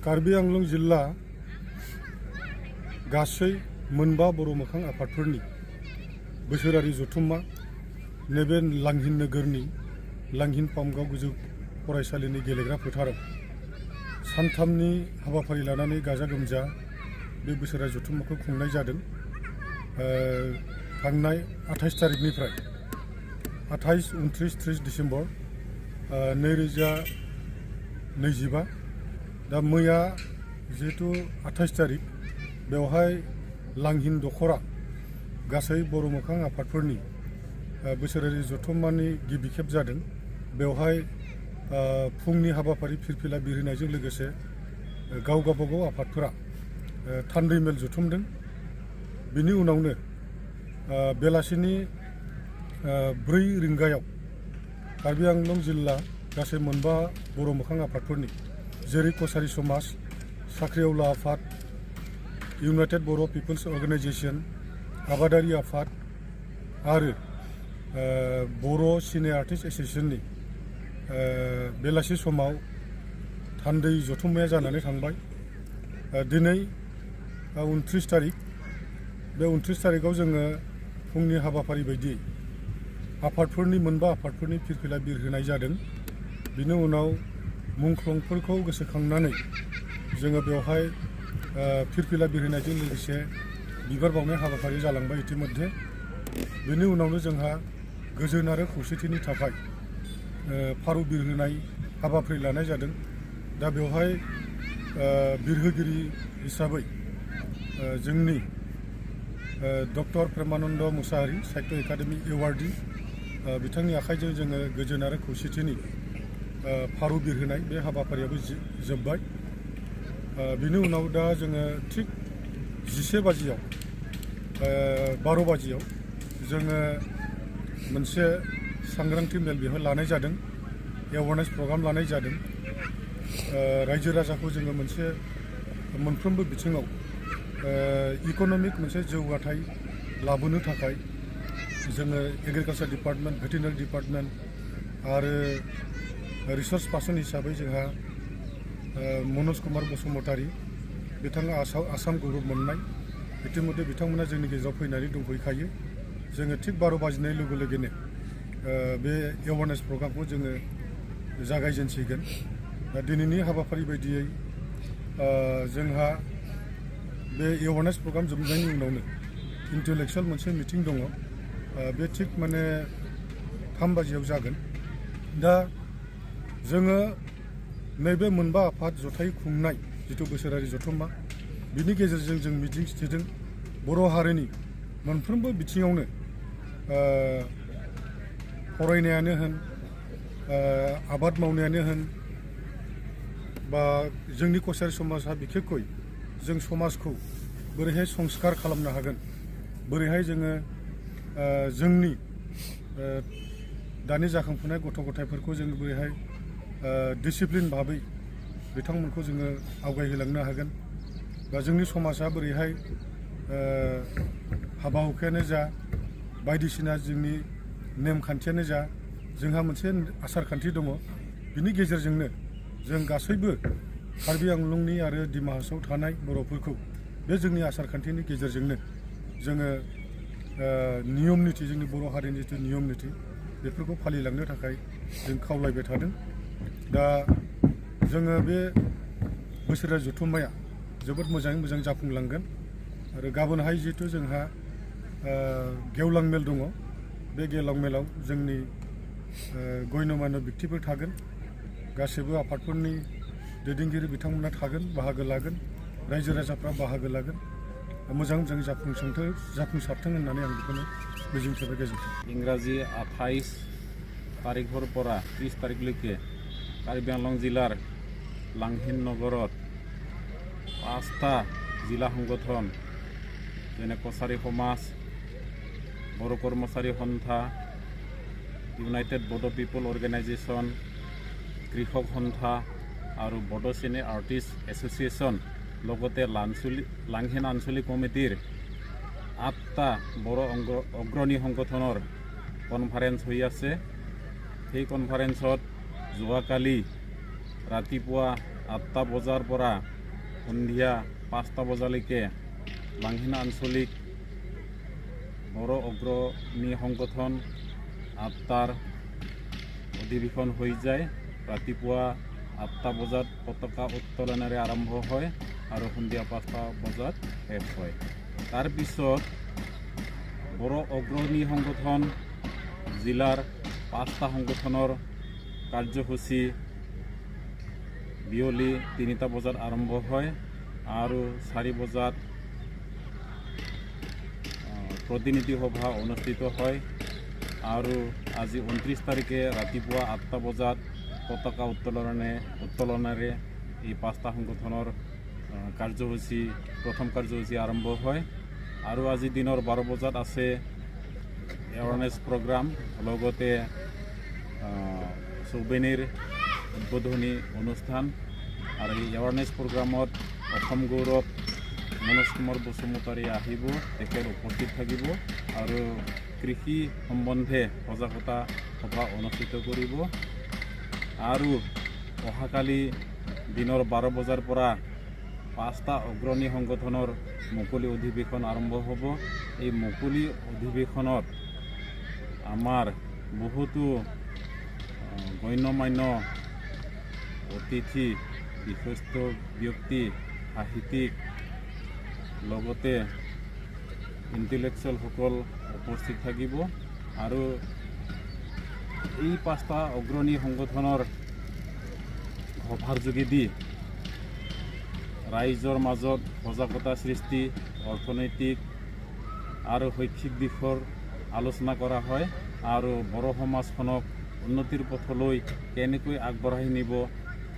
कार्बि आंलं जिल्ला गासै मोनबा बर' मोखां आफादफोरनि बोसोरारि जथुम्मा नैबे लांहिन नोगोरनि लांहिन पामगाव गोजौ फरायसालिनि गेलेग्रा फोथाराव सानथामनि हाबाफारि लानानै गाजा गोमजा बे बोसोरारि जथुम्माखौ खुंनाय जादों। थांनाय 28 तारिखनिफ्राय 28, 29, 30 डिसेम्बर 2025 दा मैया जिहेतु 28 तारिख बेवहाय लांहिन दखरा गासै बर' मोखां आफादफोरनि बोसोरारि जथुम्मानि गिबि खेब जादों। बेवहाय फुंनि हाबाफारि फिरफिला बिरहोनायजों लोगोसे गाव गावबागाव आफादफोरा थान्दै मेल जथुमदों। बिनि उनावनो बेलासिनि 4 रिंगायाव कार्बि आंलं जिल्ला गासै मोनबा बर' मोखां आफादफोरनि जेरै कसारी समाज, साख्रिआवला आफाद, इउनाइटेड बर' पिपल्स अर्गेनाइजेशन, आबादारि आफाद आरो बर' सिने आर्टिस्ट एसोसिएशननि बेलासि समाव थान्दै जथुम्माया जानानै थांबाय। दिनै 29 तारिख बे 29 तारिखआव जोङो फुंनि हाबाफारि बायदियै आफादफोरनि मोनबा आफादफोरनि फिरफिला बिरहोनाय जादों। बिनि उनाव मुंख्लंफोरखौ गोसोखांनानै जोङो बेवहाय फिरफिला बिरहोनायजों लोगोसे बिबार बावनाय हाबाफारि जालांबाय इतिमध्ये। बेनि उनावनो जोंहा गोजोन आरो खौसेथिनि थाखाय फारौ बिरहोनाय हाबाफारि लानाय जादों। दा बेवहाय बिरहोगिरि हिसाबै जोंनि डक्टर प्रेमानन्द मुसाहारि साहित्य एकाडेमि एवार्डी बिथांनि आखाइजों जोङो गोजोन आरो खौसेथिनि फारौ बिरहोनाय बे हाबाफारियाबो जोब्बाय। बिनि उनाव दा जोङो थिग 11 बाजियाव 12 बाजियाव जोङो मोनसे सांग्रांथि मेल बेवहाय लानाय जादों, एवारनेस प्रग्राम लानाय जादों। रायजो राजाखौ जोङो मोनफ्रोमबो बिथिङाव इक'नमिक मोनसे जौगाथाय लाबोनो थाखाय जोङो एग्रिकालचार डिपार्टमेन्ट, भेटेरिनारि डिपार्टमेन्ट आरो रिसार्च पार्सन हिसाबै जोंहा मनज कुमार बसुमतारी बिथाङा आसाम गौरब मोननाय इतिमध्ये बिथांमोना जोंनि गेजेराव फैनानै दंफैखायो। जोङो थिग 12 बाजिनाय लोगो लोगोनो बे एवारनेस प्रग्रामखौ जोङो जागायजेनसिगोन। दा दिनैनि हाबाफारि बायदियै जोंहा बे एवारनेस प्रग्राम जोबनायनि उनावनो इन्टेलेक्सुवेल मोनसे मिटिं दङ। बे थिग 3 बाजियाव जागोन। दा जोङो नैबे मोनबा आफाद जथाय खुंनाय जिथु बोसोरारि जथुम्मा बिनि गेजेरजों जों मिजिं थिदों बर' हारिनि मोनफ्रोमबो बिथिङावनो फरायनायानो होन, आबाद मावनायानो होन, बा जोंनि कसारी समाजा बिखेखै जों समाजखौ बोरैहाय संस्कार खालामनो हागोन, बोरैहाय जोङो जोंनि दानि जाखांफुनाय गथ' गथायफोरखौ जों बोरैहाय डिसिप्लिन भाबै बिथांमोनखौ जोङो आवगायहोलांनो हागोन, बा जोंनि समाजा बोरैहाय हाबा हुखायानो जा बायदिसिना जोंनि नेमखान्थियानो जा जोंहा मोनसे आसार खान्थि दङ। बिनि गेजेरजोंनो जों गासैबो कार्बि आंलंनि आरो डिमा हासावआव थानाय बर'फोरखौ बे जोंनि आसार खान्थिनि गेजेरजोंनो जोङो नियम निथि, जोंनि बर' हारिनि जिथु नियम निथि बेफोरखौ फालिलांनो थाखाय जों खावलायबाय थादों। दा जोङो बे बोसोरारि जथुम्माया जोबोद मोजाङै मोजां जाफुंलांगोन। आरो गाबोनहाय जिहेतु जोंहा गेवलां मेल दङ, बे गेवलां मेलाव जोंनि गण्यमान्य व्यक्तिफोर थागोन, गासैबो आफादफोरनि दैदेनगिरि बिथांमोना थागोन, बाहागो लागोन, रायजो राजाफ्रा बाहागो लागोन। मोजां मोजां जाफुंसारथों होननानै आं बेखौनो मिजिंथिबाय। गोजोन्थों। इंराजी 28 तारिखर পৰা 30 तारिखলৈকে कार्बि आंलं जिलार लांहिन नगरत 5টা जिला संगठन যেনে কছাৰী সমাজ, बर' কৰ্মচাৰী সন্থা, ইউনাইটেড বড়ো পিপল অৰ্গেনাইজেশ্যন, কৃষক সন্থা আৰু বড়ো চিনে আৰ্টিষ্ট এছ'চিয়েশ্যন লগতে লাংহিন আঞ্চলিক কমিটিৰ 8টা বড়ো অগ্ৰণী সংগঠনৰ কনফাৰেন্স হৈ আছে। সেই কনফাৰেন্সত যোৱাকালি ৰাতিপুৱা 8টা বজাৰ পৰা সন্ধিয়া 5টা বজালৈকে লাংহিনা আঞ্চলিক বড়ো অগ্ৰণী সংগঠন 8টাৰ অধিৱেশন হৈ যায়। ৰাতিপুৱা 8টা বজাত পতাকা উত্তোলনেৰে আৰম্ভ হয় আৰু সন্ধিয়া 5টা বজাত শেষ হয়। তাৰপিছত বড়ো অগ্ৰণী সংগঠন জিলাৰ 5টা সংগঠনৰ কাৰ্যসূচী বিয়লি 3টা বজাত আৰম্ভ হয় আৰু 4 বজাত প্ৰতিনিধি সভা অনুষ্ঠিত হয় আৰু আজি 29 তাৰিখে ৰাতিপুৱা 8টা বজাত পতাকা উত্তোলনেৰে এই 5টা সংগঠনৰ কাৰ্যসূচী প্ৰথম কাৰ্যসূচী আৰম্ভ হয় আৰু আজি দিনৰ 12 বজাত আছে এৱাৰনেছ প্ৰগ্ৰাম, লগতে চৌবেনীৰ উদ্বোধনী অনুষ্ঠান। আৰু এই এৱাৰনেছ প্ৰগ্ৰামত অসম গৌৰৱ মনোজ কুমাৰ বসুমতাৰী আহিব, তেখেত উপস্থিত থাকিব আৰু কৃষি সম্বন্ধে সজাগতা সভা অনুষ্ঠিত কৰিব। আৰু অহাকালি দিনৰ 12 বজাৰ পৰা 5টা অগ্ৰণী সংগঠনৰ মুকলি অধিৱেশন আৰম্ভ হ'ব। এই মুকলি অধিৱেশনত আমাৰ বহুতো গণ্যমান্য অতিথি, বিশিষ্ট ব্যক্তি, সাহিত্যিক, লগতে ইণ্টেলেকচুৱেলসকল উপস্থিত থাকিব আৰু এই 5টা অগ্ৰণী সংগঠনৰ সভাৰ যোগেদি ৰাইজৰ মাজত সজাগতা সৃষ্টি, অৰ্থনৈতিক আৰু শৈক্ষিক দিশৰ আলোচনা কৰা হয় আৰু বড়ো সমাজখনক উন্নতিৰ পথলৈ কেনেকৈ আগবঢ়াই নিব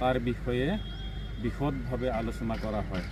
তাৰ বিষয়ে বিশদভাৱে আলোচনা কৰা হয়।